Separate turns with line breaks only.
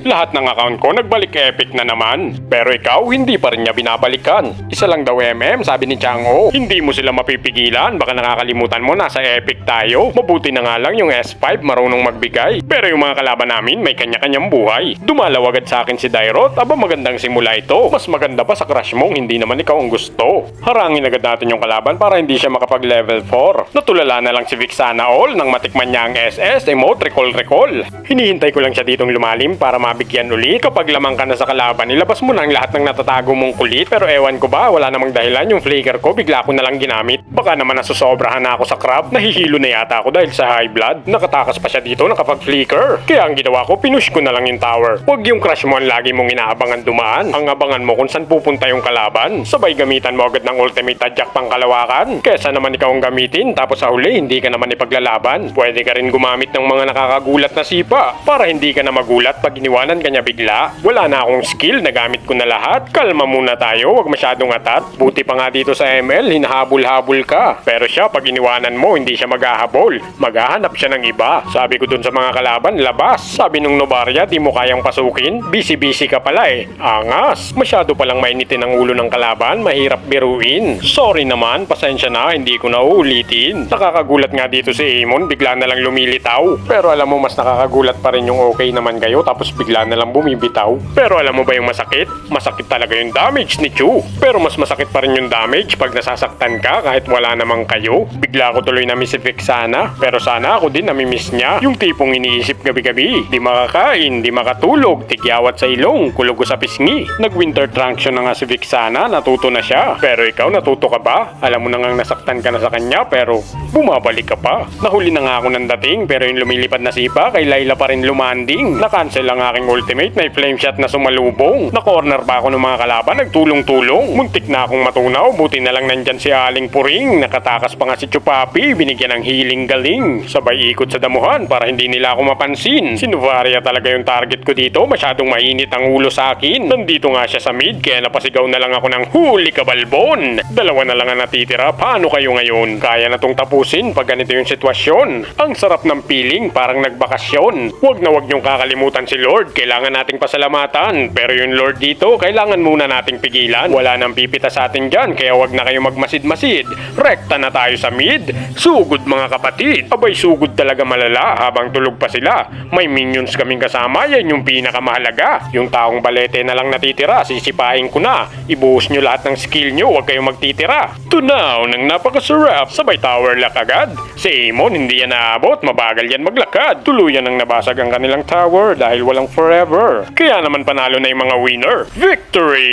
Lahat ng account ko nagbalik epic na naman. Pero ikaw, hindi pa rin niya binabalikan. Isa lang daw sabi ni Chang'o. Hindi mo sila mapipigilan, baka nakakalimutan mo nasa epic tayo. Mabuti na nga lang yung S5 marunong magbigay. Pero yung mga kalaban namin may kanya-kanyang buhay. Dumalaw agad sa akin si Dairot, aba magandang simula ito. Mas maganda pa sa crush mong hindi naman ikaw ang gusto. Harangin agad natin yung kalaban para hindi siya makapag level 4. Natulala na lang si Vic sana all nang matikman niya ang SS emote recall. Hinihintay ko lang siya ditong lumalim para mabigyan ulit. Kapag lamang ka na sa kalaban, ilabas mo na ang lahat ng natatago mong kulit. Pero ewan ko ba, wala namang dahilan yung flicker ko, bigla ko na lang ginamit. Baka naman nasusobrahan na ako sa crab. Nahihilo na yata ako dahil sa high blood. Nakatakas pa siya dito nakapag-flicker. Kaya ang ginawa ko, pinush ko na lang yung tower. Huwag yung crush mo ang lagi mong inaabangan dumaan. Ang abangan mo kung saan pupunta yung kalaban. Sabay gamitan mo agad ng ultimate tadyak pang kalawakan. Kesa naman ikaw ang gamitin, tapos sa huli hindi ka naman ipaglalaban. Pwede ka rin gumamit ng mga nakakagulat na sipa para hindi ka na magulat pag iniwanan ka niya bigla. Wala na akong skill, nagamit ko na lahat. Kalma muna tayo, wag masyadong atat. Buti pa nga dito sa ML, hinahabol-habol ka. Pero siya, pag iniwanan mo, hindi siya maghahabol. Maghahanap siya ng iba. Sabi ko dun sa mga kalaban, labas. Sabi nung Novaria, di mo kayang pasukin. Busy-busy ka pala eh. Angas. Masyado palang mainitin ang ulo ng kalaban, mahirap biruin. Sorry naman, pasensya na, hindi ko na uulitin. Nakakagulat nga dito si Amon, bigla na lang lumilitaw. Pero alam mo, mas nakakagulat pa rin yung okay naman kayo, tapos bigla na lang bumibitaw. Pero alam mo ba yung masakit? Masakit talaga yung damage ni Chu. Pero mas masakit pa rin yung damage pag nasasaktan ka kahit wala namang kayo. Bigla ko tuloy na-miss si Vic sana. Pero sana ako din nami-miss niya. Yung tipong iniisip gabi-gabi. Di makakain, di makatulog, tigyawat sa ilong, kulog sa pisngi. Nag-winter traction na nga si Vic sana, natuto na siya. Pero ikaw, natuto ka ba? Alam mo na ngang nasaktan ka na sa kanya pero bumabalik ka pa. Nahuli na nga ako ng dating pero yung lumilipad na sipa kay Layla pa rin lumanding. Na-cancel ang aking ultimate na flame shot na sumalubong. Na-corner pa ako ng mga kalaban, nagtulong-tulong. Muntik na akong matunaw, buti na lang nandyan si Aling Puring. Nakatakas pa nga si Chupapi, binigyan ng healing galing. Sabay ikot sa damuhan para hindi nila ako mapansin. Si Novaria talaga yung target ko dito, masyadong mainit ang ulo sa akin. Nandito nga siya sa mid, kaya napasigaw na lang ako ng huli ka balbon. Dalawa na lang ang natitira, paano kayo ngayon? Kaya na tong tapusin pag ganito yung sitwasyon. Ang sarap ng feeling, parang nagbakasyon. Huwag niyong kakalimutan si Lord, kailangan nating pasalamatan. Pero yung Lord dito, kailangan muna nating pigilan. Wala nang pipita sa atin dyan, kaya wag na kayo magmasid-masid. Rekta na tayo sa mid. Sugod mga kapatid. Abay sugod talaga malala habang tulog pa sila. May minions kaming kasama, yan yung pinakamahalaga. Yung taong balete na lang natitira, sisipahin ko na. Ibuhos nyo lahat ng skill nyo, wag kayong magtitira. Tunaw ng napakasarap, sabay tower lock agad. Si Amon hindi yan naabot, mabagal yan maglakad. Tuluyan ang nabasag ang kanilang tower dahil walang forever. Kaya naman panalo na yung mga winner. Victory!